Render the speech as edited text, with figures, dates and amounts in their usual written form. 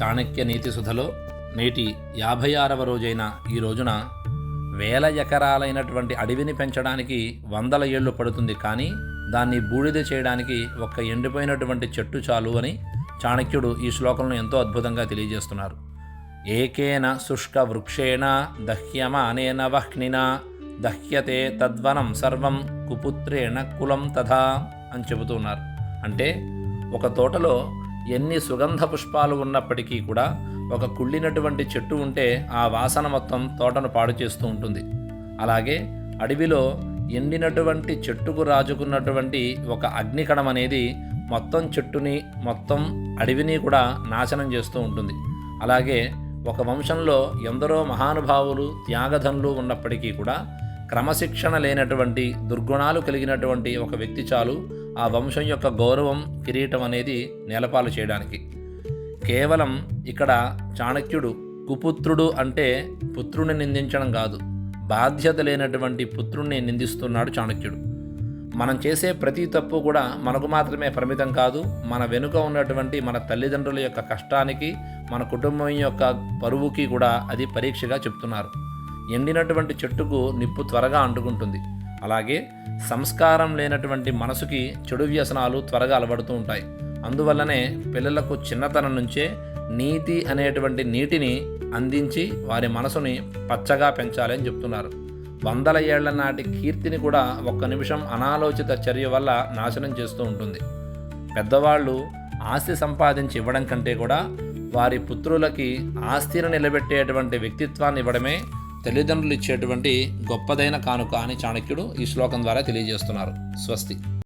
చాణక్య నీతి సుధలో నేటి 56వ రోజైన ఈ రోజున వేల ఎకరాలైనటువంటి అడవిని పెంచడానికి వందల ఏళ్ళు పడుతుంది, కానీ దాన్ని బూడిద చేయడానికి ఒక్క ఎండిపోయినటువంటి చెట్టు చాలు అని చాణక్యుడు ఈ శ్లోకంలో ఎంతో అద్భుతంగా తెలియజేస్తున్నారు. ఏకేన శుష్క వృక్షేణ దహ్యమానేన వహ్నినా దహ్యతే తద్వనం సర్వం కుపుత్రేణ కులం తథా అని చెబుతూ ఉన్నారు. అంటే ఒక తోటలో ఎన్ని సుగంధ పుష్పాలు ఉన్నప్పటికీ కూడా ఒక కుళ్ళినటువంటి చెట్టు ఉంటే ఆ వాసన మొత్తం తోటను పాడు చేస్తూ ఉంటుంది. అలాగే అడవిలో ఎండినటువంటి చెట్టుకు రాజుకున్నటువంటి ఒక అగ్నికణం అనేది మొత్తం చెట్టుని మొత్తం అడవిని కూడా నాశనం చేస్తూ ఉంటుంది. అలాగే ఒక వంశంలో ఎందరో మహానుభావులు త్యాగధనులు ఉన్నప్పటికీ కూడా క్రమశిక్షణ లేనటువంటి దుర్గుణాలు కలిగినటువంటి ఒక వ్యక్తి చాలు ఆ వంశం యొక్క గౌరవం కిరీటం అనేది నేలపాలు చేయడానికి. కేవలం ఇక్కడ చాణక్యుడు కుపుత్రుడు అంటే పుత్రుని నిందించడం కాదు, బాధ్యత లేనటువంటి పుత్రుణ్ణి నిందిస్తున్నాడు చాణక్యుడు. మనం చేసే ప్రతి తప్పు కూడా మనకు మాత్రమే పరిమితం కాదు, మన వెనుక ఉన్నటువంటి మన తల్లిదండ్రుల యొక్క కష్టానికి, మన కుటుంబం యొక్క పరువుకి కూడా అది పరీక్షగా చెప్తున్నారు. ఎండినటువంటి చెట్టుకు నిప్పు త్వరగా అంటుకుంటుంది. అలాగే సంస్కారం లేనటువంటి మనసుకి చెడు వ్యసనాలు త్వరగా అలవడుతూ ఉంటాయి. అందువల్లనే పిల్లలకు చిన్నతనం నుంచే నీతి అనేటువంటి నీటిని అందించి వారి మనసుని పచ్చగా పెంచాలి అని చెప్తున్నారు. వందల ఏళ్ల నాటి కీర్తిని కూడా ఒక్క నిమిషం అనాలోచిత చర్య వల్ల నాశనం చేస్తూ ఉంటుంది. పెద్దవాళ్ళు ఆస్తి సంపాదించి ఇవ్వడం కంటే కూడా వారి పుత్రులకి ఆస్తిని నిలబెట్టేటువంటి వ్యక్తిత్వాన్ని ఇవ్వడమే తల్లిదండ్రులు ఇచ్చేటువంటి గొప్పదైన కానుక అని చాణక్యుడు ఈ శ్లోకం ద్వారా తెలియజేస్తున్నారు. స్వస్తి.